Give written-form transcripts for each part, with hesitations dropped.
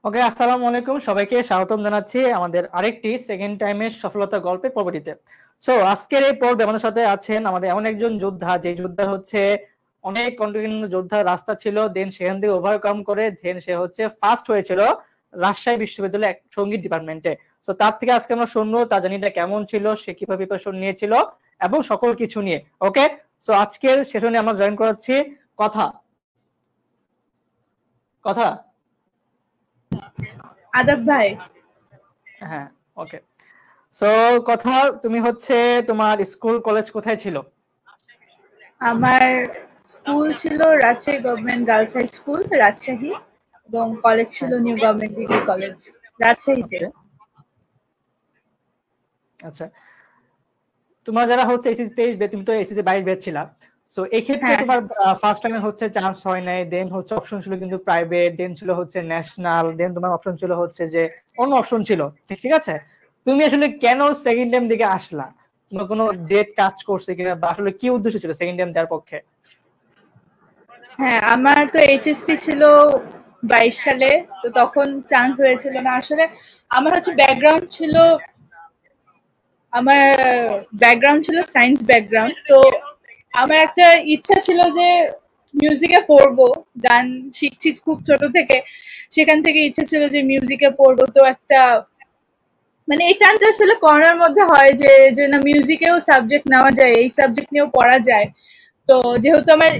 ওকে, আসসালামু আলাইকুম, সবাইকে স্বাগতম জানাচ্ছি আমাদের আরেকটি সেকেন্ড টাইমের সফলতা গল্পের পর্বটিতে। সো আজকের এই পর্বে আমাদের সাথে আছেন আমাদের এমন একজন যোদ্ধা, যে যোদ্ধা হচ্ছে অনেক কন্টিনিউ যোদ্ধার রাস্তা ছিল, দেন সেখান থেকে ওভারকাম করে দেন সে হচ্ছে ফার্স্ট হয়েছিল রাজশাহী বিশ্ববিদ্যালয়ের সঙ্গীত ডিপার্টমেন্টে। সো তার থেকে আজকে আমরা শুনবো তার জার্নিটা কেমন ছিল, সে কিভাবে প্রিপারেশন নিয়েছিল এবং সকল কিছু নিয়ে। ওকে, সো আজকের সেশনে আমরা জয়েন করাচ্ছি কথা কথা। আদাব ভাই। হ্যাঁ, ওকে। সো কথা, তুমি হচ্ছে তোমার স্কুল কলেজ কোথায় ছিল? আমার স্কুল ছিল Rajshahi government girls high school Rajshahi, এবং কলেজ ছিল হ্যাঁ, নিউ গভর্নমেন্ট ডিগ্রি কলেজ রাজশাহীতে। ওকে, আচ্ছা। তোমার যারা হচ্ছে এসএসসি 23 ব্যাচ, তুমি তো এসএসসি 22 ব্যাচ ছিলা। সো এই ক্ষেত্রে হ্যাঁ তোমার ফার্স্ট টাইমে হচ্ছে চান্স হয় নাই, দেন হচ্ছে অপশন ছিল কিন্তু প্রাইভেট, দেন ছিল হচ্ছে ন্যাশনাল, দেন তোমার অপশন ছিল হচ্ছে যে অন্য অপশন ছিল। ঠিক আছে, তুমি আসলে কেন সেকেন্ড টাইম দিকে আসলা? তোমার কোনো ডেট কাজ করছে কিনা, বা আসলে কি উদ্দেশ্য ছিল সেকেন্ড টাইম দেওয়ার পক্ষে? হ্যাঁ, আমার তো এইচএসসি ছিল 22 সালে। তো তখন চান্স হয়েছিল না আসলে। আমার হচ্ছে ব্যাকগ্রাউন্ড ছিল, আমার ব্যাকগ্রাউন্ড ছিল সায়েন্স ব্যাকগ্রাউন্ড। তো আমার একটা ইচ্ছা ছিল যে মিউজিকে পড়বো, গান শিখছি খুব ছোট থেকে। সেখান থেকে ইচ্ছা ছিল যে মিউজিকে পড়বো। তো একটা মানে এই টানটা আসলে করোনার মধ্যে হয় যে যে না মিউজিকেও সাবজেক্ট নেওয়া যায়, এই সাবজেক্ট নিয়েও পড়া যায়। তো যেহেতু আমার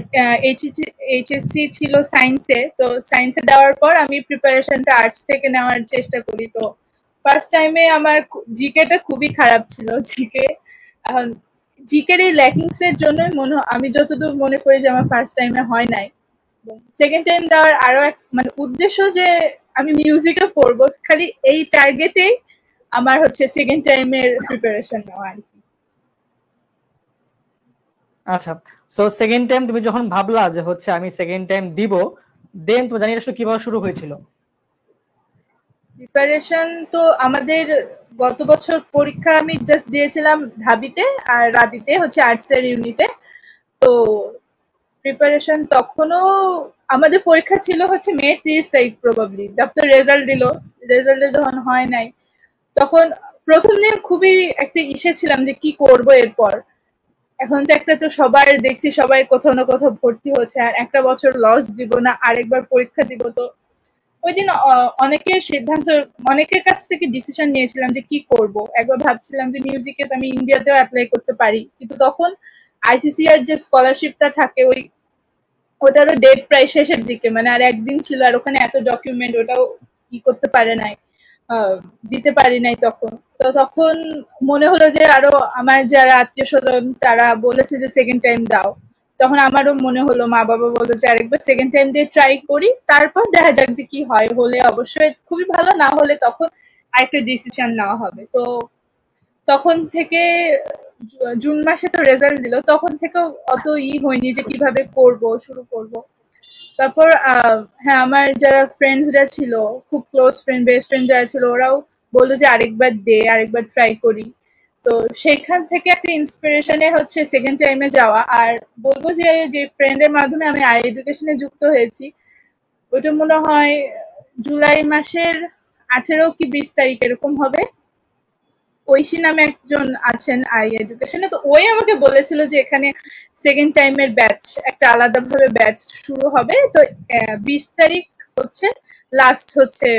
এইচএসসি ছিল সায়েন্সে, তো সায়েন্সে দেওয়ার পর আমি প্রিপারেশনটা আর্টস থেকে নেওয়ার চেষ্টা করি। তো ফার্স্ট টাইমে আমার জিকেটা খুবই খারাপ ছিল, জিকে। এখন জিকের এই ল্যাকিংস এর জন্যই আমি যতদূর মনে করি যে আমার ফার্স্ট টাইমে হয় নাই। সেকেন্ড টাইম দেওয়ার আরো এক মানে উদ্দেশ্য যে আমি মিউজিকে পড়বো, খালি এই টার্গেটেই আমার হচ্ছে সেকেন্ড টাইমের প্রিপারেশন নেওয়া আর কি। আচ্ছা, সো সেকেন্ড টাইম তুমি যখন ভাবলা যে হচ্ছে আমি সেকেন্ড টাইম দিব, দেন তোমার জানি আসলে কিভাবে শুরু হয়েছিল? প্রিপারেশন তো আমাদের গত বছর পরীক্ষা আমি জাস্ট দিয়েছিলাম ঢাবিতে, আর রাবিতে হচ্ছে আর্টস এর ইউনিটে। তো প্রিপারেশন তখনও আমাদের পরীক্ষা ছিল হচ্ছে মে 30 তারিখ, প্রবাবলি তারপর রেজাল্ট দিল। রেজাল্টে যখন হয় নাই, তখন প্রথম দিন খুবই একটা ছিলাম যে কি করব এরপর। এখন তো একটা তো সবার দেখছি সবাই কোথাও না কোথাও ভর্তি হচ্ছে, আর একটা বছর লস দিব না আরেকবার পরীক্ষা দিব। তো ওই দিন অনেকের সিদ্ধান্ত, অনেকের কাছ থেকে ডিসিশন নিয়েছিলাম যে কি করব। একবার ভাবছিলাম যে মিউজিকে তো আমি ইন্ডিয়াতেও অ্যাপ্লাই করতে পারি, কিন্তু তখন আইসিসিআর যে স্কলারশিপটা থাকে ওটারও ডেট প্রায় শেষের দিকে, মানে আর একদিন ছিল, আর ওখানে এত ডকুমেন্ট ওটাও করতে পারে নাই, আহ, দিতে পারি নাই তখন। তো তখন মনে হলো যে আরো আমার যারা আত্মীয় স্বজন তারা বলেছে যে সেকেন্ড টাইম দাও। তখন আমারও মনে হলো, মা বাবা বললো যে আরেকবার সেকেন্ড টাইম দিয়ে ট্রাই করি, তারপর দেখা যাক যে কি হয়। হলে অবশ্যই খুবই ভালো, না হলে তখন আরেকটা ডিসিশন নেওয়া হবে। তো তখন থেকে জুন মাসে তো রেজাল্ট দিল, তখন থেকেও অত হয়নি যে কিভাবে করব, শুরু করব। তারপর হ্যাঁ, আমার যারা ফ্রেন্ডসরা ছিল, খুব ক্লোজ ফ্রেন্ড, বেস্ট ফ্রেন্ড যারা ছিল, ওরাও বললো যে আরেকবার দে, আরেকবার ট্রাই করি। তো সেখান থেকে একটা ইন্সপিরেশনে হচ্ছে সেকেন্ড টাইমে যাওয়া। আর বলবো যে যে ফ্রেন্ডের মাধ্যমে আমি আই এডুকেশনে যুক্ত হয়েছি, ওইটা মনে হয় জুলাই মাসের 18 কি 20 তারিখ এরকম হবে। ঐশী নামে একজন আছেন আই এডুকেশনে, তো ওই আমাকে বলেছিল যে এখানে সেকেন্ড টাইমের ব্যাচ, একটা আলাদা ভাবে ব্যাচ শুরু হবে। তো 20 তারিখ হচ্ছে লাস্ট, হচ্ছে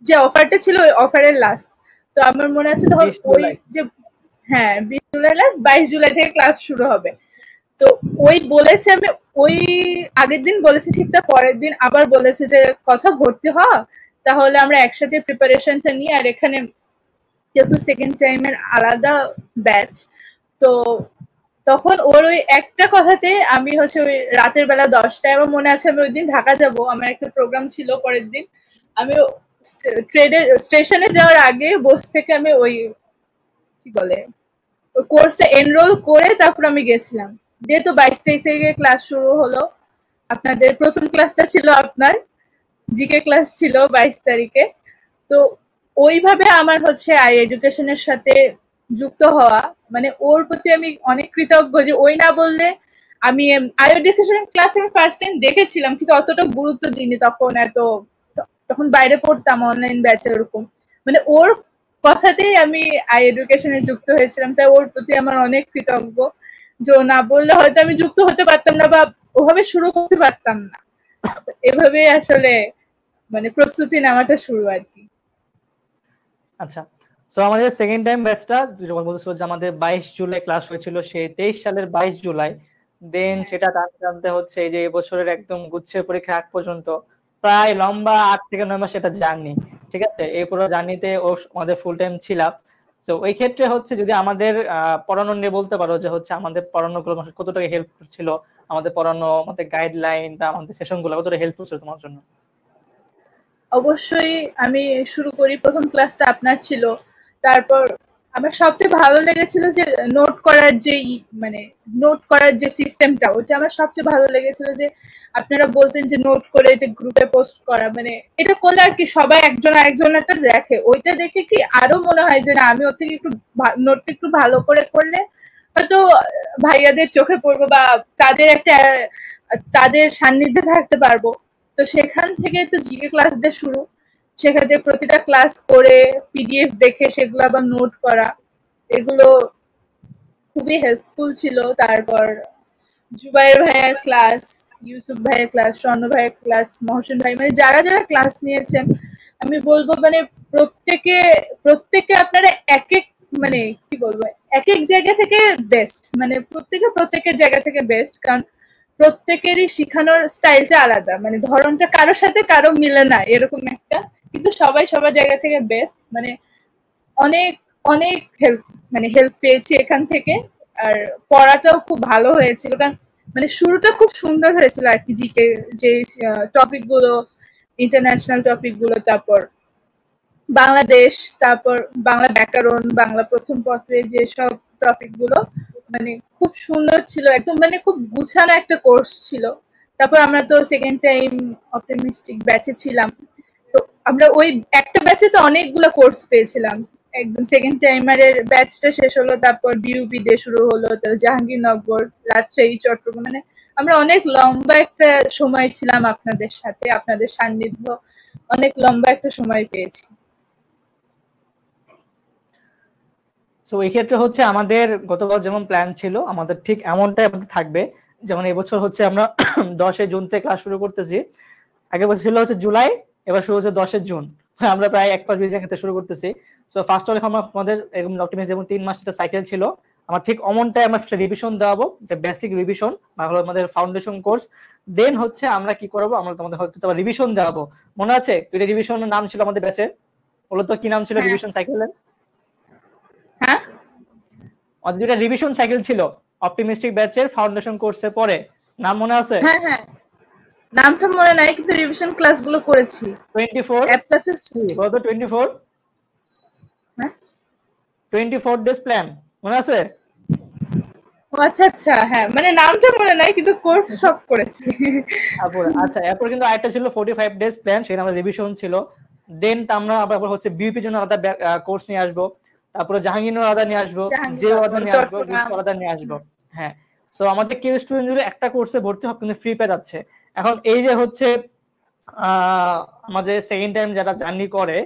যে অফারটা ছিল ওই অফারের লাস্ট। তো আমার মনে আছে তখন 20 ওই জুলাই। যে, হ্যাঁ 20 জুলাই লাস্ট, 22 জুলাই থেকে ক্লাস শুরু হবে। তো ওই বলেছে, আমি ওই আগের দিন বলেছে ঠিক, তার পরের দিন আবার বলেছে যে কথা ভর্তি হ, তাহলে আমরা একসাথে প্রিপারেশনটা নিই। আর এখানে যেহেতু সেকেন্ড টাইমের আলাদা ব্যাচ, তো তখন ওর ওই একটা কথাতে আমি হচ্ছে ওই রাতের বেলা 10টায়, আমার মনে আছে আমি ওই দিন ঢাকা যাব, আমার একটা প্রোগ্রাম ছিল পরের দিন। আমি ট্রেনে স্টেশনে যাওয়ার আগে বস থেকে আমি ওই কি বলে ওই কোর্সটা এনরোল করে তারপর আমি গেছিলাম। দিয়ে তো 22 তারিখ থেকে ক্লাস শুরু হলো। আপনাদের প্রথম ক্লাসটা ছিল আপনার জিকে ক্লাস ছিল 22 তারিখে। তো ওইভাবে আমার হচ্ছে আই এডুকেশনের সাথে যুক্ত হওয়া, মানে ওর প্রতি আমি অনেক কৃতজ্ঞ যে ওই না বললে আমি আই এডুকেশন ক্লাস আমি ফার্স্ট টাইম দেখেছিলাম, কিন্তু অতটা গুরুত্ব দিইনি তখন। এত তখন বাইরে পড়তাম অনলাইন ব্যাচে ওরকম, মানে ওর কথাতেই আমি আই এডুকেশনে যুক্ত হয়েছিলাম, তাই ওর প্রতি আমার অনেক কৃতজ্ঞ। যে ও না বললে হয়তো আমি যুক্ত হতে পারতাম না বা ওভাবে শুরু করতে পারতাম না। এভাবে আসলে মানে প্রস্তুতি নেওয়াটা শুরু আর কি। আচ্ছা, সো আমাদের সেকেন্ড টাইম ব্যাচটা যখন বলছিল যে আমাদের 22 জুলাই ক্লাস হয়েছিল, সেই 23 সালের 22 জুলাই, দেন সেটা টানতে টানতে হচ্ছে এই যে এবছরের একদম গুচ্ছের পরীক্ষা আগ পর্যন্ত প্রায় লম্বা 8 থেকে 9 মাস এটা জার্নি। ঠিক আছে, এই পুরো জার্নিতে ও আমাদের ফুল টাইম ছিলাম। তো ওই ক্ষেত্রে হচ্ছে যদি আমাদের পড়ানো নিয়ে বলতে পারো যে হচ্ছে আমাদের পড়ানো গুলো কতটা হেল্প ছিল, আমাদের পড়ানো, আমাদের গাইডলাইন বা আমাদের সেশন গুলো কতটা হেল্পফুল ছিল তোমার জন্য? অবশ্যই আমি শুরু করি, প্রথম ক্লাসটা আপনার ছিল। তারপর আমার সবচেয়ে ভালো লেগেছিল যে নোট করার যে মানে নোট করার যে সিস্টেমটা, ওটা আমার সবচেয়ে ভালো লেগেছিল। যে আপনারা বলতেন যে নোট করে এটা গ্রুপে পোস্ট করা, মানে এটা করলে আর কি সবাই একজন আরেকজনেরটা দেখে, ওইটা দেখে কি আরো মনে হয় যে না আমি ওর থেকে একটু নোটটা একটু ভালো করে করলে হয়তো ভাইয়াদের চোখে পড়বো বা তাদের একটা তাদের সান্নিধ্যে থাকতে পারবো। তো সেখান থেকে তো জিকে ক্লাস দিয়ে শুরু, সেখানে প্রতিটা ক্লাস করে পিডিএফ দেখে সেগুলো আবার নোট করা, এগুলো খুবই হেল্পফুল ছিল। তারপর জুবাইর ভাইয়ের ক্লাস, ইউসুফ ভাইয়ের ক্লাস, স্বর্ণ ভাইয়ের ক্লাস, মহসিন ভাই, মানে যারা যারা ক্লাস নিয়েছেন আমি বলবো মানে প্রত্যেকে প্রত্যেকে আপনারা এক এক মানে কি বলবো এক এক জায়গা থেকে বেস্ট, মানে প্রত্যেকের জায়গা থেকে বেস্ট। কারণ প্রত্যেকেরই শিখানোর স্টাইলটা আলাদা, মানে ধরনটা কারোর সাথে কারো মিলে না এরকম একটা, কিন্তু সবাই সবার জায়গা থেকে বেস্ট। মানে অনেক অনেক হেল্প পেয়েছি এখান থেকে। আর পড়াটাও খুব ভালো হয়েছিল, কারণ মানে শুরুটা খুব সুন্দর হয়েছিল আর কি। জিকে যে টপিক গুলো, ইন্টারন্যাশনাল টপিক গুলো, তারপর বাংলাদেশ, তারপর বাংলা ব্যাকরণ, বাংলা প্রথম পত্রের যেসব টপিক গুলো, মানে খুব সুন্দর ছিল একদম, মানে খুব গুছানো একটা কোর্স ছিল। তারপর আমরা তো সেকেন্ড টাইম অপটিমিস্টিক ব্যাচে ছিলাম। তো আমরা ওই একটা ব্যাচে তো অনেকগুলো কোর্স পেয়েছিলাম। একদম সেকেন্ড টাইমারের ব্যাচটা শেষ হলো, তারপর ডিউপি দিয়ে শুরু হলো, তারপর জাহাঙ্গীরনগর, রাজশাহী, চট্টগ্রাম, মানে আমরা অনেক লম্বা একটা সময় ছিলাম আপনাদের সাথে, আপনাদের সান্নিধ্য অনেক লম্বা একটা সময় পেয়েছি। তো এই ক্ষেত্রে হচ্ছে আমাদের গতবার যেমন প্ল্যান ছিল আমাদের ঠিক এমনটাই আমাদের থাকবে। যেমন এবছর হচ্ছে আমরা 10 জুন থেকে ক্লাস শুরু করতেছি, আগে বছর ছিল হচ্ছে জুলাই, এবার শুরু হচ্ছে 10 জুন। আমরা প্রায় এক মাস বেশি ক্ষেত্রে শুরু করতেছি। সো ফার্স্ট অফ অল আমাদের এরকম অপটিমিস্ট যেমন 3 মাস একটা সাইকেল ছিল, আমার ঠিক অমনটাই আমরা রিভিশন দেওয়াবো, এটা বেসিক রিভিশন বা হলো আমাদের ফাউন্ডেশন কোর্স। দেন হচ্ছে আমরা কি করবো, আমরা তোমাদের হয়তো রিভিশন দেওয়াবো। মনে আছে দুইটা রিভিশনের নাম ছিল আমাদের ব্যাচে, বলো তো কি নাম ছিল রিভিশন সাইকেলের? হ্যাঁ, আমাদের দুইটা রিভিশন সাইকেল ছিল অপটিমিস্টিক ব্যাচের ফাউন্ডেশন কোর্সের পরে, নাম মনে আছে? হ্যাঁ, হ্যাঁ, নামটা মনে নাই কিন্তু রিভিশন ক্লাসগুলো করেছি। 24 অ্যাপটা তো বলো তো 24 হ্যাঁ, 24 ডেজ প্ল্যান মনে আছে? ও আচ্ছা আচ্ছা, হ্যাঁ মানে নামটা মনে নাই কিন্তু কোর্স সব করেছি। আচ্ছা, এরপর কিন্তু আরেকটা ছিল 45 ডেজ প্ল্যান, সেখানে আমাদের রিভিশন ছিল। দেন আমরা আবার হচ্ছে বিউপির জন্য আলাদা কোর্স নিয়ে আসবো, তারপরে জাহাঙ্গীরনগর আলাদা নিয়ে আসবো, যে আলাদা নিয়ে আসবো, আলাদা নিয়ে আসবো। হ্যাঁ, সো আমাদের কেউ স্টুডেন্ট যদি একটা কোর্সে ভর্তি হবে কিন্তু ফ্রি পেয়ে যাচ্ছে। এখন এই যে হচ্ছে আমাদের সেকেন্ড টাইম যারা জার্নি করে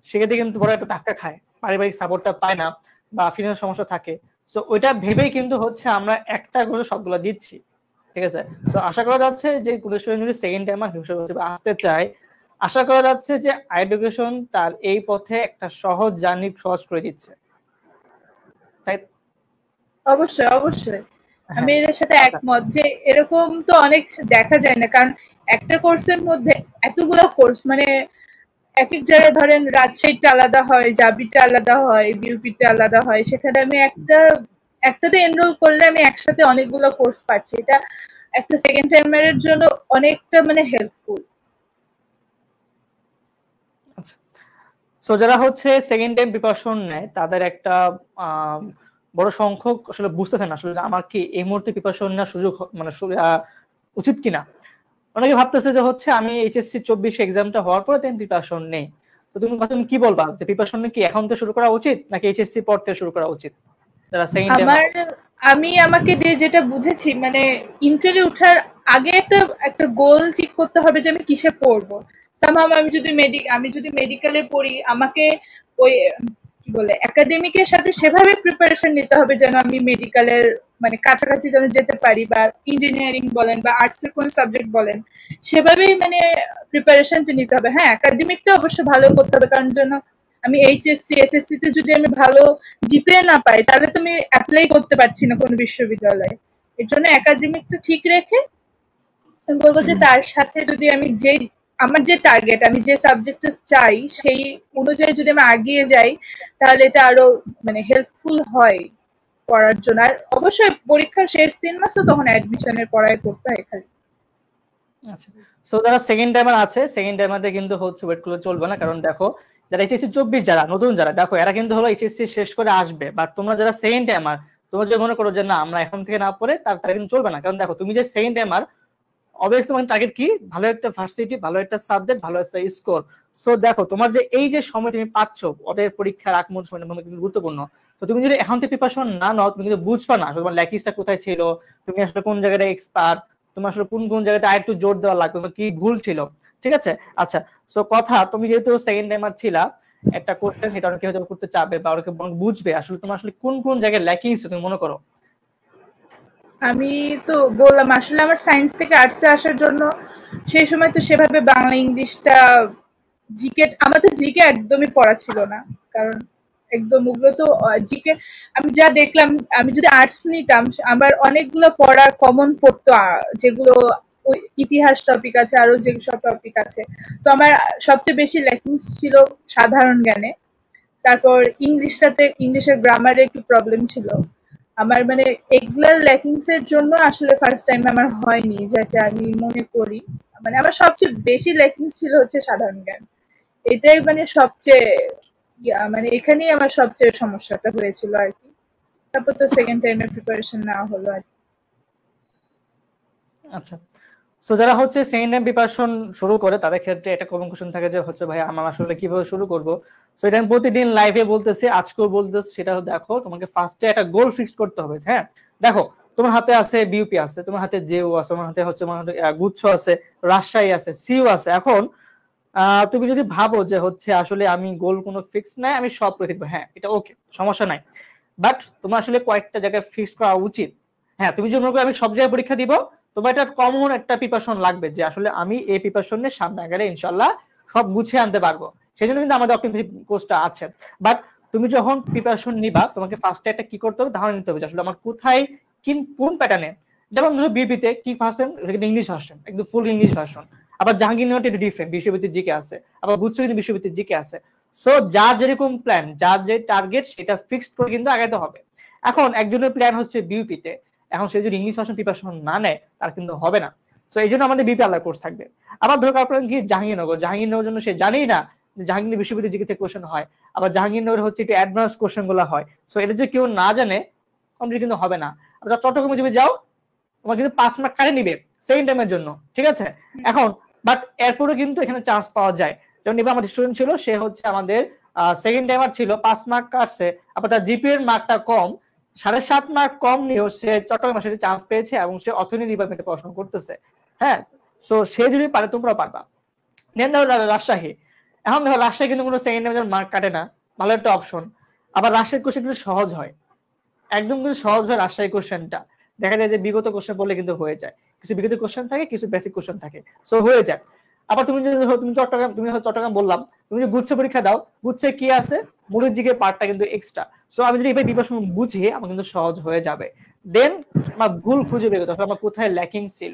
সেক্ষেত্রে কিন্তু বড় একটা ধাক্কা খায়, পারিবারিক সাপোর্টটা পায় না বা ফিনান্স সমস্যা থাকে। সো ওইটা ভেবেই কিন্তু হচ্ছে আমরা একটা করে সবগুলো দিচ্ছি। ঠিক আছে, তো আশা করা যাচ্ছে যে কোনো স্টুডেন্ট যদি সেকেন্ড টাইমার হিসেবে আসতে চায়, আশা করা যাচ্ছে যে এডুকেশন তার এই পথে একটা সহজ জার্নি সহজ করে দিচ্ছে, তাই? অবশ্যই অবশ্যই আমি এর সাথে একমত যে এরকম তো অনেক দেখা যায় না, কারণ একটা কোর্সের মধ্যে এতগুলো কোর্স, মানে এক এক জায়গায় ধরেন রাজশাহীটা আলাদা হয়, জাবিটা আলাদা হয়, বিউপিটা আলাদা হয়, সেখানে আমি একটাতে এনরোল করলে আমি একসাথে অনেকগুলো কোর্স পাচ্ছি। এটা একটা সেকেন্ড টাইমারের জন্য অনেকটা মানে হেল্পফুল। আচ্ছা, সো যারা হচ্ছে সেকেন্ড টাইম প্রিপারেশন নেয় তাদের একটা বড় সংখ্যক আসলে বুঝতেছেন আসলে আমার কি এই মুহূর্তে প্রিপারেশন নেওয়ার সুযোগ মানে উচিত কিনা। অনেকে ভাবতেছে যে হচ্ছে আমি এইচএসসি 24 এক্সামটা হওয়ার পরে দেন প্রিপারেশন নেই। তো তুমি কি বলবা যে প্রিপারেশন কি এখন থেকে শুরু করা উচিত নাকি এইচএসসি পর থেকে শুরু করা উচিত? যারা সেকেন্ড টাইম আমি আমাকে দিয়ে যেটা বুঝেছি, মানে ইন্টারে ওঠার আগে একটা গোল ঠিক করতে হবে যে আমি কিসে পড়বো। সামহাও আমি যদি মেডিকেলে পড়ি, আমাকে ওই কি বলে একাডেমিকের সাথে সেভাবে প্রিপারেশন নিতে হবে যেন আমি মেডিকেলের মানে কাছাকাছি যেন যেতে পারি, বা ইঞ্জিনিয়ারিং বলেন বা আর্টস এর কোন সাবজেক্ট বলেন, সেভাবেই মানে প্রিপারেশনটা নিতে হবে। হ্যাঁ, একাডেমিকটা অবশ্য ভালো করতে হবে, কারণ জন্য আমি এইচএসসি এসএসসি তে যদি আমি ভালো জিপিএ না পাই, তাহলে তো আমি অ্যাপ্লাই করতে পারছি না কোনো বিশ্ববিদ্যালয়ে। এর জন্য একাডেমিকটা ঠিক রেখে আমি বলবো যে তার সাথে যদি আমি আমার যে টার্গেট, আমি যে সাবজেক্টটা চাই সেই অনুযায়ী যদি আমি আগিয়ে যাই, তাহলে এটা আরো মানে হেল্পফুল হয় পড়ার জন্য। আর অবশ্যই পরীক্ষার শেষ 3 মাস তো তখন অ্যাডমিশনের পড়ায় করতে হয় খালি। আচ্ছা, সো যারা সেকেন্ড টাইমার আছে, সেকেন্ড টাইমারদের কিন্তু হচ্ছে ওয়েট করলে চলবে না, কারণ দেখো যারা এইচএসসি 24 যারা নতুন যারা দেখো এরা কিন্তু হলো এইচএসসি শেষ করে আসবে, বাট তোমরা যারা সেকেন্ড টাইমার তোমরা যদি মনে করো যে না আমরা এখন থেকে না পড়ে তারা কিন্তু চলবে না, কারণ দেখো তুমি যে সেকেন্ড টাইমার অবভিয়াসলি তোমার টার্গেট কি, ভালো একটা ভার্সিটি, ভালো একটা সাবজেক্ট, ভালো একটা স্কোর। সো দেখো তোমার যে এই যে সময় তুমি পাচ্ছ ওদের পরীক্ষার আগ মুহূর্ত সময় কিন্তু গুরুত্বপূর্ণ। তো তুমি যদি এখন থেকে প্রিপারেশন না নাও তুমি কিন্তু বুঝবা না তোমার ল্যাকিংসটা কোথায় ছিল, তুমি আসলে কোন জায়গাটা এক্সপার্ট, তোমার আসলে কোন কোন জায়গাটা আরেকটু জোর দেওয়া লাগবে, তোমার কি ভুল ছিল। ঠিক আছে, আচ্ছা, সো কথা তুমি যেহেতু সেকেন্ড টাইমার ছিলা, একটা কোশ্চেন সেটা অনেকে হয়তো করতে চাবে বা অনেকে বুঝবে আসলে তোমার আসলে কোন কোন জায়গায় ল্যাকিংস তুমি মনে করো। আমি তো বললাম আসলে আমার সায়েন্স থেকে আর্টসে আসার জন্য সেই সময় তো সেভাবে বাংলা ইংলিশটা জিকে, আমার তো জিকে একদমই পড়া ছিল না, কারণ একদম ওগুলো তো জিকে আমি যা দেখলাম, আমি যদি আর্টস নিতাম আমার অনেকগুলো পড়া কমন পড়তো, যেগুলো ওই ইতিহাস টপিক আছে আরো যে সব টপিক আছে। তো আমার সবচেয়ে বেশি ল্যাকিংস ছিল সাধারণ জ্ঞানে। তারপর ইংলিশের গ্রামারে একটু প্রবলেম ছিল আমার, মানে এগুলার ল্যাকিংস এর জন্য আসলে ফার্স্ট টাইম আমার হয়নি, যাতে আমি মনে করি। মানে আমার সবচেয়ে বেশি ল্যাকিংস ছিল হচ্ছে সাধারণ জ্ঞান, এটাই মানে সবচেয়ে মানে এখানেই আমার সবচেয়ে সমস্যাটা হয়েছিল আর কি। তারপর তো সেকেন্ড টাইমের প্রিপারেশন নেওয়া হলো আর কি। আচ্ছা, সো যারা হচ্ছে সেকেন্ড টাইম প্রিপারেশন শুরু করে তাদের ক্ষেত্রে একটা কমন কোশ্চেন থাকে যে হচ্ছে ভাই আমার আসলে কিভাবে শুরু করব। সো এটা আমি প্রতিদিন লাইভে বলতেছি, আজকেও বলতেছি, সেটা দেখো তোমাকে ফার্স্টে একটা গোল ফিক্স করতে হবে। হ্যাঁ, দেখো তোমার হাতে আছে বিউপি আছে, তোমার হাতে জেও আছে, তোমার হাতে হচ্ছে গুচ্ছ আছে, রাজশাহী আছে, সিইউ আছে। এখন তুমি যদি ভাবো যে হচ্ছে আসলে আমি গোল কোনো ফিক্স নাই, আমি সব করে দেখবো, হ্যাঁ এটা ওকে, সমস্যা নাই, বাট তোমার আসলে কয়েকটা জায়গায় ফিক্স করা উচিত। হ্যাঁ, তুমি যদি মনে করো আমি সব জায়গায় পরীক্ষা দিব, তোমার একটা কমন একটা প্রিপারেশন লাগবে যে আসলে আমি এই প্রিপারেশনের সামনে গেলে ইনশাল্লাহ সব গুছিয়ে আনতে পারবো। সেই জন্য কিন্তু আমাদের অপটিমিস্টিক কোর্সটা আছে। বাট তুমি যখন প্রিপারেশন নিবা তোমাকে ফার্স্টে একটা কি করতে হবে, ধারণা নিতে হবে যে আসলে আমার কোথায় কোন প্যাটার্নে। যেমন ধরো বিবিতে কি ভার্সন, ইংলিশ ভার্সন, একদম ফুল ইংলিশ ভার্সন। আবার জাহাঙ্গীরনগর একটু ডিফারেন্ট, বিশ্ববিদ্যালয়ের জিকে আছে, আবার গুচ্ছ কিন্তু বিশ্ববিদ্যালয়ের জিকে আছে। সো যার যেরকম প্ল্যান, যার যে টার্গেট সেটা ফিক্সড করে কিন্তু আগাইতে হবে। এখন একজনের প্ল্যান হচ্ছে বিউপিতে, এখন সে যদি ইংলিশ ভার্সন প্রিপারেশন না নেয় তার কিন্তু হবে না। সো এই জন্য আমাদের বিপি আলাদা কোর্স থাকবে। আবার ধরো আপনার কি জাহাঙ্গীরনগর জন্য সে জানেই না যে জাহাঙ্গীর বিশ্ববিদ্যালয় জিকে থেকে কোশ্চেন হয়, আবার জাহাঙ্গীরনগর হচ্ছে একটু অ্যাডভান্স কোশ্চেন গুলো হয়। সো এটা যদি কেউ না জানে কমপ্লিট কিন্তু হবে না। আবার চট্টগ্রামে যদি যাও তোমার কিন্তু 5 মার্ক কাটে নিবে সেকেন্ড টাইমের জন্য, ঠিক আছে। এখন বাট এরপরে কিন্তু এখানে চান্স পাওয়া যায়। যেমন এবার আমাদের স্টুডেন্ট ছিল, সে হচ্ছে আমাদের সেকেন্ড টাইমার ছিল, 5 মার্ক কাটছে, আবার তার জিপি এর মার্কটা কম, 7.5 মার্ক কম নিয়েও সে চট্টগ্রাম ইউনিভার্সিটি চান্স পেয়েছে এবং সে অর্থনীতি ডিপার্টমেন্টে পড়াশোনা করতেছে। হ্যাঁ, সো সে যদি পারে তোমরাও পারবা। দেন ধরো রাজশাহী, এখন দেখো রাজশাহী কিন্তু কোনো সেকেন্ড টাইমের মার্ক কাটে না, ভালো একটা অপশন। আবার রাজশাহীর কোশ্চেন কিন্তু সহজ হয়, একদম কিন্তু সহজ হয় রাজশাহী কোশ্চেনটা। দেখা যায় যে বিগত কোশ্চেন বললে কিন্তু হয়ে যায়, কিছু বিগত কোশ্চেন থাকে, কিছু বেসিক কোশ্চেন থাকে, সো হয়ে যায়। আবার তুমি যদি তুমি চট্টগ্রাম বললাম, তুমি যদি গুচ্ছ পরীক্ষা দাও, গুচ্ছে কি আছে মুড়ির দিকে পার্টটা কিন্তু এক্সট্রা। সো আমি যদি এবার প্রিপারেশন বুঝিয়ে আমার কিন্তু সহজ হয়ে যাবে। দেন আমার ভুল খুঁজে বের করতে হবে আমার কোথায় ল্যাকিং ছিল।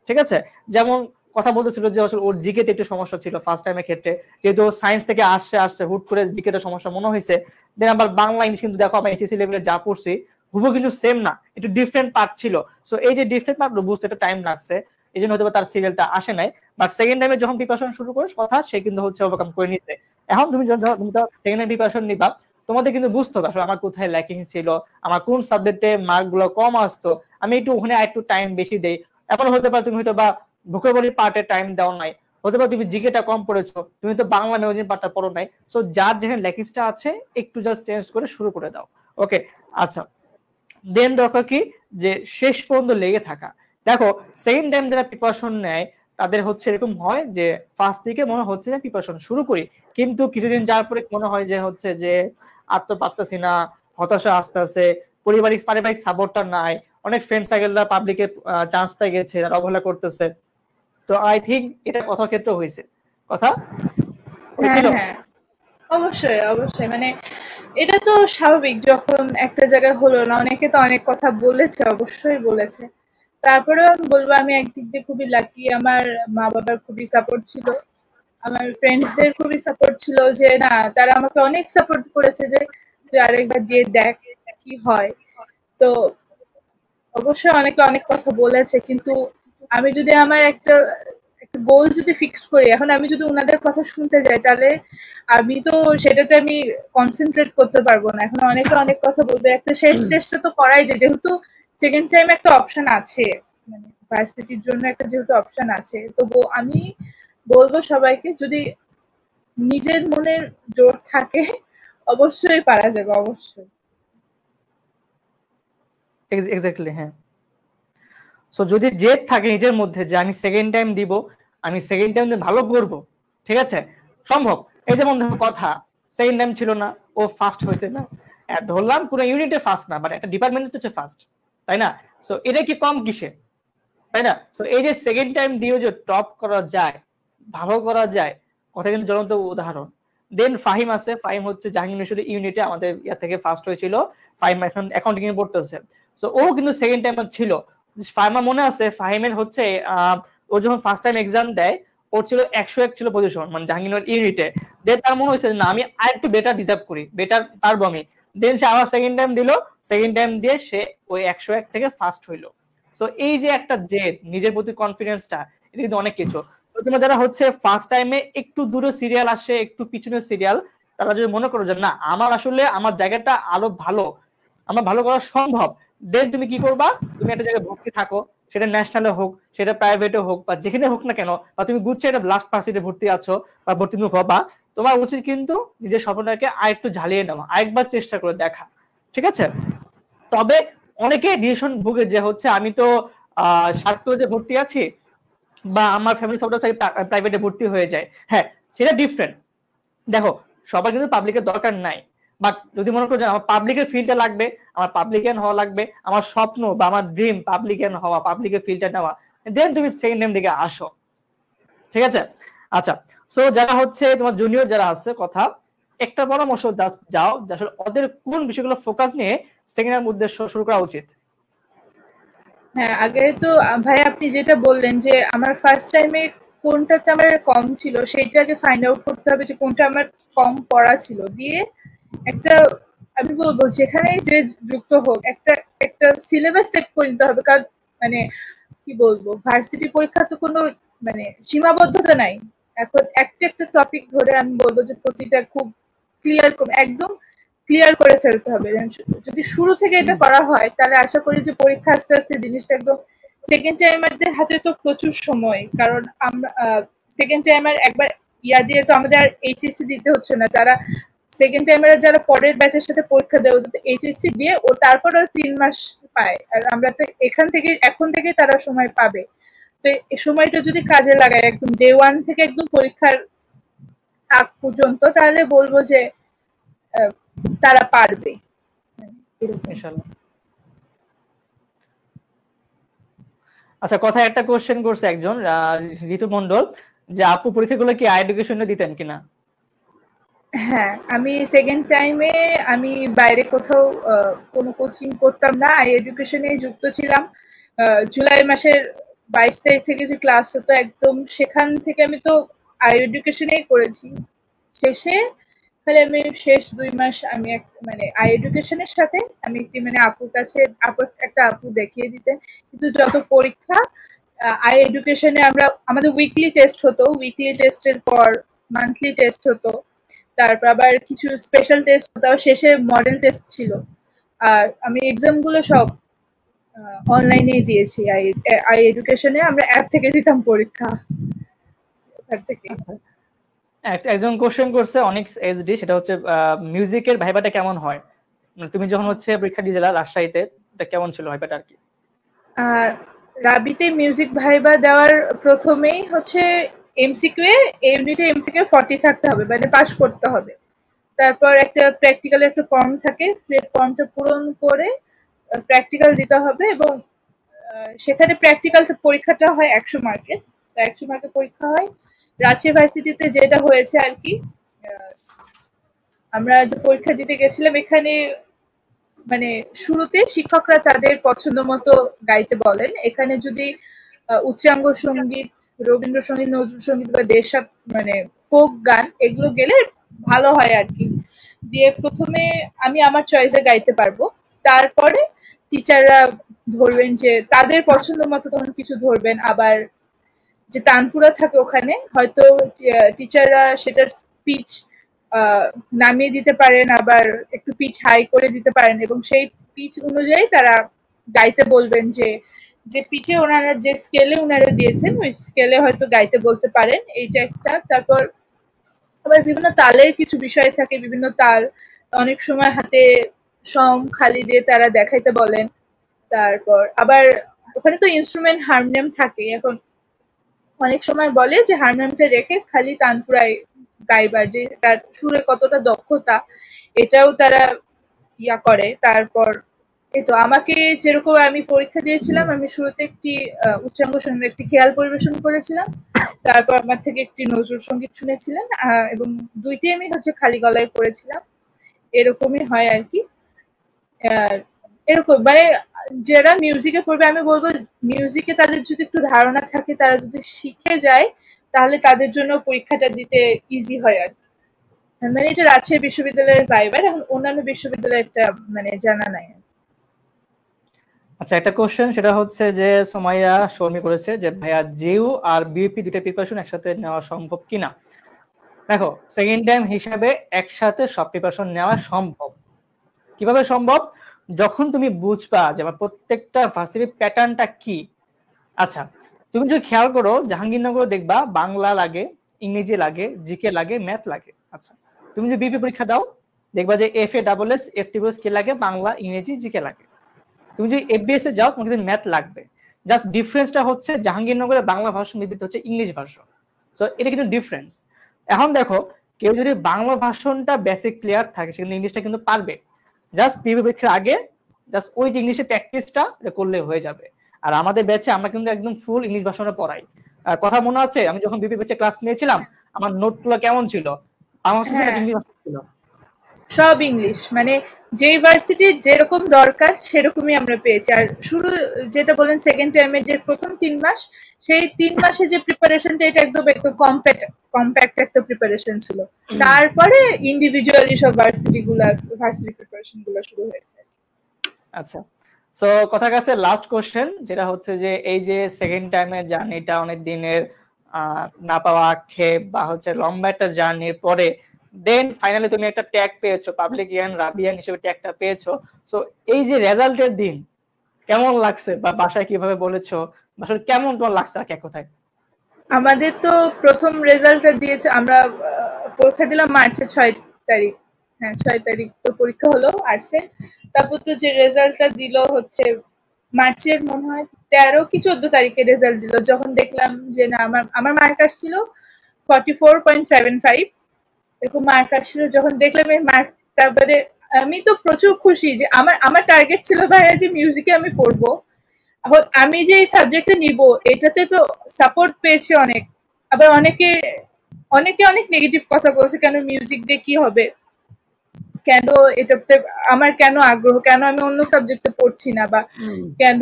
ঠিক আছে, যেমন কথা বলতেছিল যে আসলে ওর জিকেতে একটু সমস্যা ছিল ফার্স্ট টাইমের ক্ষেত্রে, যেহেতু সায়েন্স থেকে আসছে আসছে হুট করে জিকেতে সমস্যা মনে হয়েছে। দেন আবার বাংলা ইংলিশ কিন্তু দেখো আমি এইচএসসি লেভেলে যা পড়ছি হুবহু কিন্তু সেম না, একটু ডিফারেন্ট পার্ট ছিল। সো এই যে ডিফারেন্ট পার্ট বুঝতে একটা টাইম লাগছে, এই জন্য হয়তো তার সিরিয়ালটা আসে নাই। বাট সেকেন্ড টাইমে যখন প্রিপারেশন শুরু করে কথা সে কিন্তু হচ্ছে ওভারকাম করে নিতে। এখন তুমি যখন সেকেন্ড টাইম প্রিপারেশন নিবা তোমাদের কিন্তু বুঝতে হবে আসলে আমার কোথায় ল্যাকিং ছিল, আমার কোন সাবজেক্টে মার্ক গুলো কম আসতো, আমি একটু ওখানে একটু টাইম বেশি দেই। এখন হতে পারে তুমি হয়তো বা ভোকাবুলারি পার্টে টাইম দাও নাই, হতে পারে তুমি জিকেটা কম পড়েছো, তুমি তো বাংলা ম্যাগাজিন পার্টটা পড়ো নাই। সো যার যেখানে ল্যাকিংসটা আছে একটু জাস্ট চেঞ্জ করে শুরু করে দাও। ওকে, আচ্ছা। দেন দরকার কি যে শেষ পর্যন্ত লেগে থাকা। দেখো সেকেন্ড টাইম যারা প্রিপারেশন নেয় তাদের হচ্ছে এরকম হয় যে ফার্স্ট দিকে মনে হচ্ছে যে প্রিপারেশন শুরু করি, কিন্তু কিছুদিন যাওয়ার পরে মনে হয় যে হচ্ছে যে আর তো পারতেছি না, হতাশা আসতে আছে, পারিবারিক সাপোর্টটা নাই, অনেক ফ্রেন্ড সার্কেলরা পাবলিকে চান্স পেয়ে গেছে, তারা অবহেলা করতেছে। তো আই থিঙ্ক এটা কথা ক্ষেত্রে হয়েছে, কথা হ্যাঁ হয়েছিল। হ্যাঁ, অবশ্যই অবশ্যই, মানে এটা তো স্বাভাবিক, যখন একটা জায়গায় হলো না, অনেকে তো অনেক কথা বলেছে, অবশ্যই বলেছে। তারপরেও আমি বলবো আমি একদিক দিয়ে খুবই লাকি, আমার মা বাবার খুবই সাপোর্ট ছিল, আমার ফ্রেন্ডসদের খুবই সাপোর্ট ছিল, যে না তারা আমাকে অনেক সাপোর্ট করেছে যে তুই আরেকবার দিয়ে দেখ কি হয়। তো অবশ্যই অনেকে অনেক কথা বলেছে, কিন্তু আমি যদি আমার একটা একটা গোল যদি ফিক্সড করি, এখন আমি যদি উনাদের কথা শুনতে যাই, তাহলে আমি তো সেটাতে আমি কনসেন্ট্রেট করতে পারবো না। এখন অনেকে অনেক কথা বলবে, একটা শেষ চেষ্টা তো করাই যায়, যেহেতু সেকেন্ড টাইম একটা অপশন আছে, মানে ভার্সিটির জন্য একটা যেহেতু অপশন আছে, তো আমি বলবো সবাইকে, যদি নিজের মনের জোর থাকে অবশ্যই পারা যাবে, অবশ্যই। এক্স্যাক্টলি, হ্যাঁ। সো যদি জেদ থাকে নিজের মধ্যে যে আমি সেকেন্ড টাইম দিব, আমি সেকেন্ড টাইম ভালো করব, ঠিক আছে, সম্ভব। এই যেমন ধরো কথা, সেকেন্ড টাইম ছিল না, ও ফার্স্ট হয়েছে না, ধরলাম কোনো ইউনিটে ফার্স্ট না, বাট একটা ডিপার্টমেন্টে হচ্ছে ফার্স্ট, তাই না? সো এটা কি কম কিসে, তাই না? সো এই যে সেকেন্ড টাইম দিয়ে যে টপ করা যায়, ভালো করা যায়, কথা কিন্তু জ্বলন্ত উদাহরণ। দেন ফাহিম আছে, ফাহিম হচ্ছে জাহাঙ্গীর ইউনিভার্সিটি ইউনিটে আমাদের ইয়া থেকে ফার্স্ট হয়েছিল। ফাহিম এখন অ্যাকাউন্টিং এ পড়তেছে। সো ও কিন্তু সেকেন্ড টাইম ছিল। ফাহিমা মনে আছে, ফাহিমের হচ্ছে ও যখন ফার্স্ট টাইম এক্সাম দেয়, ওর ছিল 101 ছিল পজিশন, মানে জাহাঙ্গীর ইউনিটে। দেন তার মনে হয়েছে না, আমি আর একটু বেটার ডিজার্ভ করি, বেটার পারবো আমি। দেন সে আবার সেকেন্ড টাইম দিল, সেকেন্ড টাইম দিয়ে সে ওই 101 থেকে ফার্স্ট হইলো। সো এই যে একটা জেদ, নিজের প্রতি কনফিডেন্সটা, এটা কিন্তু অনেক কিছু। তো তোমরা যারা হচ্ছে ফার্স্ট টাইমে একটু দূরে সিরিয়াল আসে, একটু পিছনের সিরিয়াল, তারা যদি মনে করো যে না আমার আসলে আমার জায়গাটা আরো ভালো, আমার ভালো করা সম্ভব, দেন তুমি কি করবা, তুমি একটা জায়গায় ভর্তি থাকো, সেটা ন্যাশনালে হোক, সেটা প্রাইভেটে হোক, বা যেখানে হোক না কেন, বা তুমি গুচ্ছে একটা লাস্ট ভার্সিটিতে ভর্তি আছো বা ভর্তি তুমি হবা, তোমার উচিত কিন্তু নিজের স্বপ্নটাকে আরেকটু ঝালিয়ে নেওয়া, আরেকবার চেষ্টা করে দেখা, ঠিক আছে? তবে অনেকে ডিসিশন ভুগে যে হচ্ছে আমি তো সাত কলেজে ভর্তি আছি, বা আমার ফ্যামিলি সাপোর্টার প্রাইভেটে ভর্তি হয়ে যায়। হ্যাঁ, সেটা ডিফারেন্ট। দেখো, সবার কিন্তু পাবলিকের দরকার নাই, বাট যদি মনে করো যে আমার পাবলিকের ফিল্ডটা লাগবে, আমার পাবলিকান হওয়া লাগবে, আমার স্বপ্ন বা আমার ড্রিম পাবলিকান হওয়া, পাবলিকের ফিল্ডটা নেওয়া, দেন তুমি সেকেন্ড টাইম দিকে আসো, ঠিক আছে? আচ্ছা, সো যারা হচ্ছে তোমার জুনিয়র যারা আছে, কথা একটা পরামর্শ যাও যে আসলে ওদের কোন বিষয়গুলো ফোকাস নিয়ে সেকেন্ড টাইম উদ্দেশ্য শুরু করা উচিত। হ্যাঁ, আগে তো ভাই আপনি যেটা বললেন যে আমার ফার্স্ট টাইমে কোনটাতে আমার কম ছিল সেইটা আগে ফাইন্ড আউট করতে হবে, যে কোনটা আমার কম পড়া ছিল, দিয়ে একটা, আমি বলবো যেখানে যে যুক্ত হোক, একটা একটা সিলেবাস টাইপ করে নিতে হবে। কারণ মানে কি বলবো, ভার্সিটি পরীক্ষা তো কোনো মানে সীমাবদ্ধতা নাই। এখন একটা একটা টপিক ধরে আমি বলবো যে প্রতিটা খুব ক্লিয়ার, একদম ক্লিয়ার করে ফেলতে হবে। যদি শুরু থেকে এটা করা হয়, তাহলে আশা করি যে পরীক্ষা আস্তে আস্তে জিনিসটা একদম, সেকেন্ড টাইমারদের হাতে তো প্রচুর সময়, কারণ আমরা সেকেন্ড টাইমার একবার ইয়া দিয়ে তো আমাদের আর এইচএসসি দিতে হচ্ছে না। যারা সেকেন্ড টাইমার যারা পরের ব্যাচের সাথে পরীক্ষা দেয়, ওদের তো এইচএসসি দিয়ে ও তারপরেও 3 মাস পায়, আর আমরা তো এখান থেকে এখন থেকে তারা সময় পাবে। তো এই সময়টা যদি কাজে লাগায় একদম ডে ওয়ান থেকে একদম পরীক্ষার আগ পর্যন্ত, তাহলে বলবো যে আহ, তারা পারবে এরকম। ইনশাআল্লাহ। আচ্ছা, কথা একটা কোশ্চেন করছে একজন, ঋতু মন্ডল, যে আপু পরীক্ষাগুলো কি আই এডুকেশনে দিতেন কিনা? হ্যাঁ, আমি সেকেন্ড টাইমে আমি বাইরে কোথাও কোনো কোচিং করতাম না, আই এডুকেশনে যুক্ত ছিলাম। জুলাই মাসের 22 তারিখ থেকে যে ক্লাস হতো একদম, সেখান থেকে আমি তো আই এডুকেশনেই করেছি। শেষে খালি আমি শেষ 2 মাস আমি মানে আই এডুকেশনের সাথে আমি একটি মানে আপুর কাছে, একটা আপু দেখিয়ে দিতেন। কিন্তু যত পরীক্ষা আই এডুকেশনে আমরা, আমাদের উইকলি টেস্ট হতো, উইকলি টেস্টের পর মান্থলি টেস্ট হতো, তারপর আবার কিছু স্পেশাল টেস্ট হতো, আবার শেষে মডেল টেস্ট ছিল। আর আমি এক্সাম গুলো সব অনলাইনেই দিয়েছি। আই এডুকেশনে আমরা অ্যাপ থেকে দিতাম পরীক্ষা, ওখান থেকে। আচ্ছা, একজন কোশ্চেন করছে অনেক এসডি, সেটা হচ্ছে মিউজিকের ভাইবাটা কেমন হয়, মানে তুমি যখন হচ্ছে পরীক্ষা দিয়েছিলা রাজশাহীতে, এটা কেমন ছিল ভাইবাটা আর কি? রাবিতে মিউজিক ভাইবা দেওয়ার প্রথমেই হচ্ছে এমসিকিউ ইউনিটে এমসিকিউ 40 থাকতে হবে, মানে পাস করতে হবে। তারপর একটা প্র্যাকটিক্যাল একটা ফর্ম থাকে, সেই ফর্মটা পূরণ করে প্র্যাকটিক্যাল দিতে হবে, এবং সেখানে প্র্যাকটিক্যাল পরীক্ষাটা হয় 100 মার্কের। 100 মার্কের পরীক্ষা হয়। রাজশাহী ভার্সিটিতে যেটা হয়েছে আর কি, আমরা যে পরীক্ষা দিতে গেছিলাম এখানে মানে শুরুতে শিক্ষকরা তাদের পছন্দ মতো গাইতে বলেন। এখানে যদি উচ্চাঙ্গ সঙ্গীত, রবীন্দ্রসঙ্গীত, নজরুল সঙ্গীত বা দেশাত মানে ফোক গান এগুলো গেলে ভালো হয় আর কি। দিয়ে প্রথমে আমি আমার চয়েসে গাইতে পারবো, তারপরে টিচাররা ধরবেন যে তাদের পছন্দ মতো তখন কিছু ধরবেন। আবার যে তানপুরা থাকে ওখানে হয়তো টিচাররা সেটার স্পিচ নামিয়ে দিতে পারেন, আবার একটু পিচ হাই করে দিতে পারেন, এবং সেই পিচ অনুযায়ী তারা গাইতে বলবেন যে যে পিচে ওনারা যে স্কেলে ওনারা দিয়েছেন ওই স্কেলে হয়তো গাইতে বলতে পারেন। এইটা একটা। তারপর আবার বিভিন্ন তালের কিছু বিষয় থাকে, বিভিন্ন তাল অনেক সময় হাতে সম খালি দিয়ে তারা দেখাইতে বলেন। তারপর আবার ওখানে তো ইনস্ট্রুমেন্ট হারমোনিয়াম থাকে, এখন অনেক সময় বলে যে হারমোনিয়ামটা রেখে খালি তানপুরায় গাইবার, যে তার সুরে কতটা দক্ষতা এটাও তারা করে। তারপর এই তো আমাকে যেরকম আমি পরীক্ষা দিয়েছিলাম, আমি শুরুতে একটি উচ্চাঙ্গ সঙ্গীত একটি খেয়াল পরিবেশন করেছিলাম। তারপর আমার থেকে একটি নজরুল সঙ্গীত শুনেছিলেন, এবং দুইটি আমি হচ্ছে খালি গলায় পড়েছিলাম। এরকমই হয় আর কি। আহ, এরকম মানে যারা মিউজিকে পড়বে আমি বলবো মিউজিকে তাদের যদি একটু ধারণা থাকে, তারা যদি শিখে যায় তাহলে তাদের জন্য পরীক্ষাটা দিতে ইজি হয় আর কি। মানে এটা রাজশাহী বিশ্ববিদ্যালয়ের ভাইবার, এখন অন্যান্য বিশ্ববিদ্যালয়ে একটা মানে জানা নাই। আচ্ছা, একটা কোশ্চেন, সেটা হচ্ছে যে সোমাইয়া শর্মি করেছে যে ভাইয়া জিউ আর বিউপি দুটো প্রিপারেশন একসাথে নেওয়া সম্ভব কিনা। দেখো, সেকেন্ড টাইম হিসাবে একসাথে সব প্রিপারেশন নেওয়া সম্ভব। কিভাবে সম্ভব? যখন তুমি বুঝবা যে আমার প্রত্যেকটা ভার্সিটির প্যাটার্নটা কি। আচ্ছা, তুমি যদি খেয়াল করো জাহাঙ্গীরনগর দেখবা বাংলা লাগে, ইংরেজি লাগে, জিকে লাগে, ম্যাথ লাগে। আচ্ছা, তুমি যদি বিপি পরীক্ষা দাও দেখবা যে F A double S F টিবল কি লাগে, বাংলা, ইংরেজি, জিকে লাগে। তুমি যদি এফবিএস এ যাও তোমার কিন্তু ম্যাথ লাগবে। জাস্ট ডিফারেন্সটা হচ্ছে জাহাঙ্গীরনগরের বাংলা ভার্সন বিপরীত হচ্ছে ইংলিশ ভার্সন। সো এটা কিন্তু ডিফারেন্স। এখন দেখো, কেউ যদি বাংলা ভার্সনটা বেসিক ক্লিয়ার থাকে সেখানে ইংলিশটা কিন্তু পারবে। জাস্ট বিপি পরীক্ষার আগে জাস্ট ওই যে ইংলিশে প্র্যাকটিসটা করলে হয়ে যাবে। আর আমাদের ব্যাচে আমরা কিন্তু একদম ফুল ইংলিশ ভার্সনে পড়াই। কথা মনে আছে আমি যখন বিপি ব্যাচে ক্লাস নিয়েছিলাম আমার নোটগুলো কেমন ছিল? বাংলা ভার্সন ছিল, হ্যাঁ, ইংলিশ ভার্সন ছিল। সব ইংলিশ, মানে যে ভার্সিটির যেরকম দরকার সেরকমই আমরা পেয়েছি। আর শুরু যেটা বলেন সেকেন্ড টাইমের যে প্রথম 3 মাস, সেই 3 মাসে যে প্রিপারেশনটা এটা একদম একদম কম্প্যাক্ট একটা প্রিপারেশন ছিল। তারপরে ইন্ডিভিজুয়ালি সব ভার্সিটি প্রিপারেশন গুলো শুরু হয়েছে। আচ্ছা, সো কথা কাছে লাস্ট কোশ্চেন, যেটা হচ্ছে যে এই যে সেকেন্ড টাইমের জার্নিটা অনেক দিনের না পাওয়া আক্ষেপ বা হচ্ছে লম্বা একটা জার্নির পরে দেন ফাইনালি তুমি একটা ট্যাগ পেয়েছো, পাবলিক ইয়ান রাবিয়ান হিসেবে ট্যাগটা পেয়েছো। সো এই যে রেজাল্টের দিন কেমন লাগছে বা বাসায় কিভাবে বলেছো, আসলে কেমন তোমার লাগছে আর এক কথায়? আমাদের তো প্রথম রেজাল্টটা দিয়েছে, আমরা পরীক্ষা দিলাম মার্চের 6 তারিখ। হ্যাঁ, 6 তারিখ তো পরীক্ষা হলো আর্টসে। তারপর তো যে রেজাল্টটা দিল হচ্ছে মার্চের মনে হয় 13 কি 14 তারিখে রেজাল্ট দিল, যখন দেখলাম যে না আমার আমার মার্ক আসছিল 44.75, এরকম মার্ক আসছিল। যখন দেখলাম এই মার্ক, তারপরে আমি তো প্রচুর খুশি যে আমার আমার টার্গেট ছিল ভাইয়া যে মিউজিকে আমি পড়বো। এখন আমি যে এই সাবজেক্টটা নিব এটাতে তো সাপোর্ট পেয়েছি অনেক। আবার অনেকে অনেকে অনেক নেগেটিভ কথা বলছে, কেন মিউজিক দিয়ে কি হবে, কেন এটাতে আমার কেন আগ্রহ, কেন আমি অন্য সাবজেক্টে পড়ছি না, বা কেন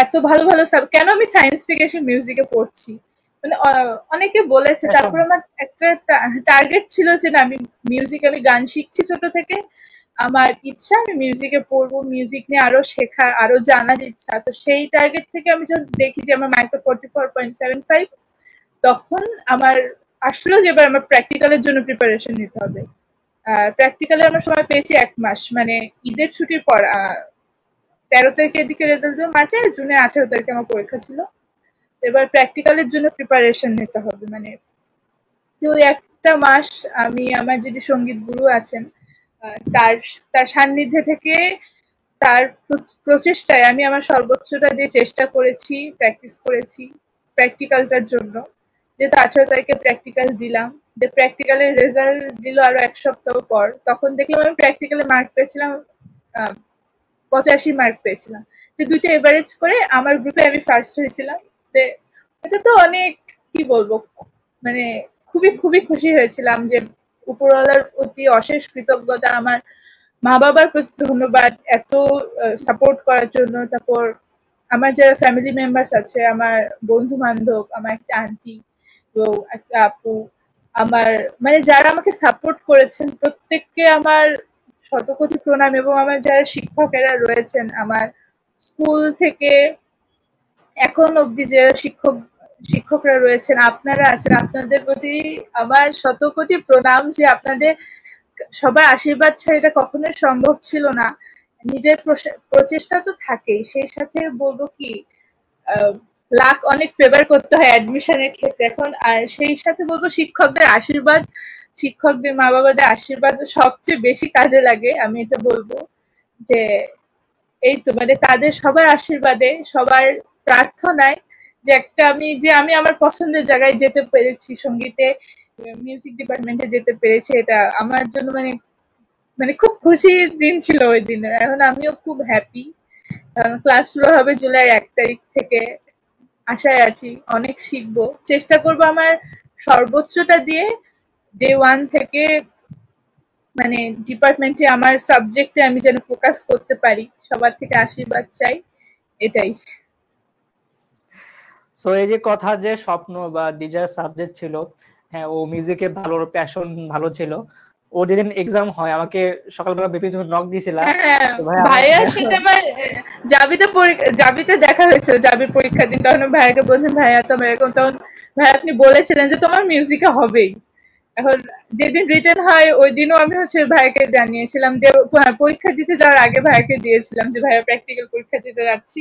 এত ভালো ভালো কেন আমি সায়েন্স থেকে এসে মিউজিকে পড়ছি, মানে অনেকে বলেছে। তারপর আমার একটা টার্গেট ছিল যে না আমি মিউজিক, আমি গান শিখছি ছোট থেকে, আমার ইচ্ছা আমি মিউজিকে পড়বো, মিউজিক নিয়ে আরো শেখার আরো জানার ইচ্ছা। তো সেই টার্গেট থেকে আমি যখন দেখি যে আমার মার্ক 44.75, তখন আমার আসলো যে এবার আমার প্র্যাকটিক্যালের জন্য প্রিপারেশন নিতে হবে। প্র্যাকটিক্যালে আমরা সময় পেয়েছি 1 মাস, মানে ঈদের ছুটির পর। 13 তারিখের দিকে রেজাল্ট দিল মার্চে, জুনের 18 তারিখে আমার পরীক্ষা ছিল। এবার প্র্যাকটিক্যালের জন্য প্রিপারেশন নিতে হবে, মানে তো একটা মাস আমি আমার যিনি সঙ্গীত গুরু আছেন তার তার সান্নিধ্যে থেকে তার প্রচেষ্টায় আমি আমার সর্বোচ্চটা দিয়ে চেষ্টা করেছি, প্র্যাকটিস করেছি প্র্যাকটিক্যালটার জন্য। যেহেতু 18 তারিখে প্র্যাকটিক্যাল দিলাম, যে প্র্যাকটিক্যালের রেজাল্ট দিল আরো 1 সপ্তাহ পর, তখন দেখলাম আমি প্র্যাকটিক্যালে মার্ক পেয়েছিলাম 85 মার্ক পেয়েছিলাম। তো দুইটা এভারেজ করে আমার গ্রুপে আমি ফার্স্ট হয়েছিলাম। এটা তো অনেক, কি বলবো, মানে খুবই খুবই খুশি হয়েছিলাম যে উপরওয়ালার প্রতি অশেষ কৃতজ্ঞতা, আমার মা বাবার প্রতি ধন্যবাদ এত সাপোর্ট করার জন্য। তারপর আমার যারা ফ্যামিলি মেম্বার্স আছে, আমার বন্ধু বান্ধব, আমার একটা আন্টি এবং একটা আপু, আমার মানে যারা আমাকে সাপোর্ট করেছেন প্রত্যেককে আমার শতকোটি প্রণাম। এবং আমার যারা শিক্ষকেরা রয়েছেন আমার স্কুল থেকে এখন অবধি যে শিক্ষকরা রয়েছেন, আপনারা আছেন, আপনাদের প্রতি আমার শতকোটি প্রণাম। যে আপনাদের সবার আশীর্বাদ ছাড়া এটা কখনোই সম্ভব ছিল না। নিজের প্রচেষ্টা তো থাকেই, সেই সাথে বলবো কি, লাক অনেক ফেভার করতে হয় অ্যাডমিশনের ক্ষেত্রে এখন। আর সেই সাথে বলবো শিক্ষকদের আশীর্বাদ, শিক্ষকদের মা বাবাদের আশীর্বাদ সবচেয়ে বেশি কাজে লাগে। আমি এটা বলবো যে এই তো মানে তাদের সবার আশীর্বাদে, সবার প্রার্থনায় যে আমি আমার পছন্দের জায়গায় যেতে পেরেছি, সঙ্গীতে মিউজিক ডিপার্টমেন্টে যেতে পেরেছি, এটা আমার জন্য মানে মানে খুব খুশির দিন ছিল ওই দিনে। এখন আমিও খুব হ্যাপি। ক্লাস শুরু হবে জুলাই 1 তারিখ থেকে, আশায় আছি অনেক শিখবো, চেষ্টা করবো আমার সর্বোচ্চটা দিয়ে ডে 1 থেকে মানে ডিপার্টমেন্টে আমার সাবজেক্টে আমি যেন ফোকাস করতে পারি। সবার থেকে আশীর্বাদ চাই, এটাই। সো এই যে কথা যে স্বপ্ন বা ডিজায়ার সাবজেক্ট ছিল, হ্যাঁ ও মিউজিকে ভালো, প্যাশন ভালো ছিল। ও যেদিন এক্সাম হয় আমাকে সকালবেলা বেবি তুমি নক দিয়েছিলা, হ্যাঁ, তো ভাই ভাইয়ার সাথে আমার জাবিতে দেখা হয়েছিল, জাবির পরীক্ষার দিন। তখন আমি ভাইয়াকে বললাম, ভাইয়া তোমার এরকম, তখন ভাইয়া আপনি বলেছিলেন যে তোমার মিউজিকে হবেই। এখন যেদিন রিটার্ন হয় ওই দিনও আমি ভাইয়াকে জানিয়েছিলাম যে পরীক্ষা দিতে যাওয়ার আগে ভাইয়াকে দিয়েছিলাম যে ভাইয়া প্র্যাকটিক্যাল পরীক্ষা দিতে যাচ্ছি।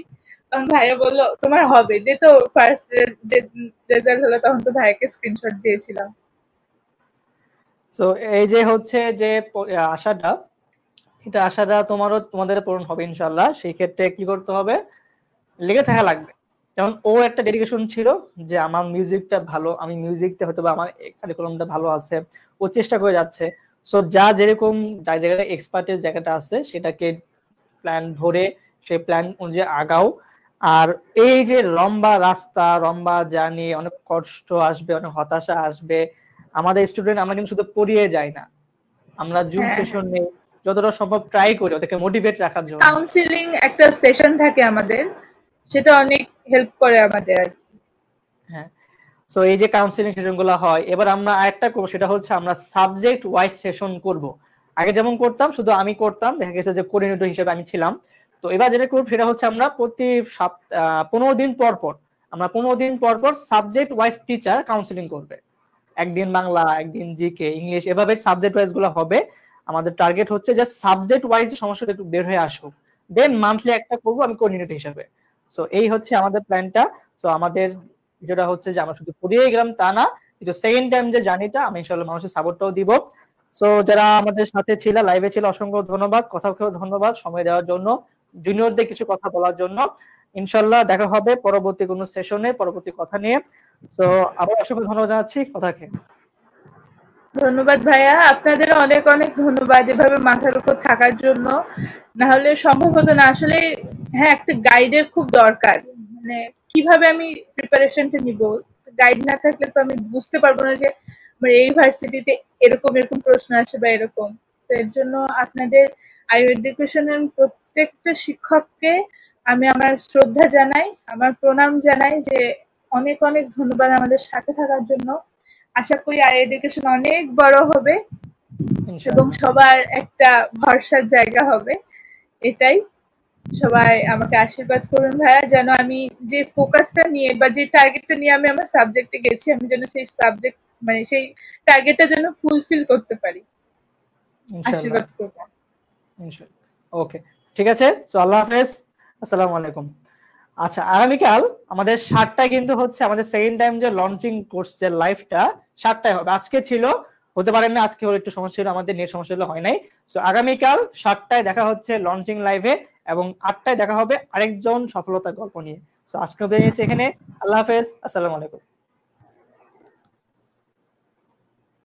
তখন ভাইয়া বললো তোমার হবে, দিয়ে তো ফার্স্ট যে রেজাল্ট হলো তখন তো ভাইয়াকে স্ক্রিনশট দিয়েছিলাম। তো এই যে হচ্ছে যে আশাটা, এটা আশাটা তোমাদের পূরণ হবে ইনশাল্লাহ। সেই ক্ষেত্রে কি করতে হবে, লেগে থাকা লাগবে। যেমন ও একটা ডেডিকেশন ছিল যে আমার মিউজিকটা ভালো, আমি মিউজিকটা হয়তো বা আমার কারিকুলামটা ভালো আছে, ও চেষ্টা করে যাচ্ছে। সো যা যেরকম যার জায়গাটা এক্সপার্টের জায়গাটা আছে সেটাকে প্ল্যান ধরে সেই প্ল্যান অনুযায়ী আগাও। আর এই যে লম্বা রাস্তা, লম্বা জার্নি, অনেক কষ্ট আসবে, অনেক হতাশা আসবে। আমাদের স্টুডেন্ট আমরা কিন্তু শুধু পড়িয়ে যাই না, আমরা জুম সেশন নেই, যতটা সম্ভব ট্রাই করি ওদেরকে মোটিভেট রাখার জন্য। কাউন্সিলিং একটা সেশন থাকে আমাদের, সেটা অনেক হেল্প করে আমাদের। হ্যাঁ, সো এই যে কাউন্সিলিং সেশন গুলো হয়, এবার আমরা আরেকটা করবো, সেটা হচ্ছে আমরা সাবজেক্ট ওয়াইজ সেশন করব। আগে যেমন করতাম শুধু আমি করতাম, দেখা গেছে যে কোঅর্ডিনেটর হিসেবে আমি ছিলাম। তো এবার যেটা করব সেটা হচ্ছে আমরা প্রতি 15 দিন পর পর, আমরা 15 দিন পর পর সাবজেক্ট ওয়াইজ টিচার কাউন্সিলিং করবে। একদিন বাংলা, একদিন জিকে, ইংলিশ, এভাবে সাবজেক্ট ওয়াইজ গুলো হবে। আমাদের টার্গেট হচ্ছে যে সাবজেক্ট ওয়াইজ সমস্যাটা একটু বের হয়ে আসুক, দেন মান্থলি একটা করবো আমি কোঅর্ডিনেটর হিসেবে। সো এই হচ্ছে আমাদের প্ল্যানটা। সো আমাদের যেটা হচ্ছে যে আমরা শুধু পড়িয়ে গেলাম তা না, কিন্তু সেকেন্ড টাইম যে জার্নিটা আমি ইনশাআল্লাহ মানুষের সাপোর্টটাও দিব। সো যারা আমাদের সাথে ছিল, লাইভে ছিল, অসংখ্য ধন্যবাদ, কথা ধন্যবাদ সময় দেওয়ার জন্য, জুনিয়রদের কিছু কথা বলার জন্য। ইনশাআল্লাহ দেখা হবে পরবর্তী কোনো সেশনে পরবর্তী কথা নিয়ে। সো আবার অসংখ্য ধন্যবাদ জানাচ্ছি, কথাকে। ধন্যবাদ ভাইয়া, আপনাদের অনেক অনেক ধন্যবাদ এভাবে মাথার উপর থাকার জন্য। না হলে সম্ভব হতো না আসলে। হ্যাঁ, একটা গাইডের খুব দরকার। মানে কিভাবে আমি প্রিপারেশনটা নিব, গাইড না থাকলে তো আমি বুঝতে পারবো না যে আমার এই ইউনিভার্সিটিতে এরকম এরকম প্রশ্ন আসে বা এরকম। তো এর জন্য আপনাদের আইউ এডুকেশনের প্রত্যেকটা শিক্ষককে আমি আমার শ্রদ্ধা জানাই, আমার প্রণাম জানাই, যে অনেক অনেক ধন্যবাদ আমাদের সাথে থাকার জন্য। আশা করি আইউ এডুকেশন অনেক বড় হবে এবং সবার একটা ভরসার জায়গা হবে। এটাই। সবাই আমাকে আশীর্বাদ করুন ভাইয়া, যেন আমি যে ফোকাসটা নিয়ে বা যে টার্গেটটা নিয়ে আমি আমার সাবজেক্টে গেছি, আমি যেন সেই সাবজেক্ট মানে সেই টার্গেটটা যেন ফুলফিল করতে পারি। আশীর্বাদ করবেন। ওকে, ঠিক আছে। সো আল্লাহ হাফেজ, আসসালামু আলাইকুম। আচ্ছা, আগামীকাল আমাদের 7টায় কিন্তু হচ্ছে আমাদের সেকেন্ড টাইম যে লঞ্চিং কোর্সের লাইভটা 7টায় হবে। আজকে ছিল, হতে পারে না, আজকে হলো একটু সমস্যা ছিল, আমাদের নেট সমস্যা হলো, হয় নাই। সো আগামীকাল 7টায় দেখা হচ্ছে লঞ্চিং লাইভে। এবং 8টায় দেখা হবে আরেকজন সফলতার গল্প নিয়ে। তো আজকে বিদায় নিচ্ছি এখানে। আল্লাহ হাফেজ, আসসালামু আলাইকুম।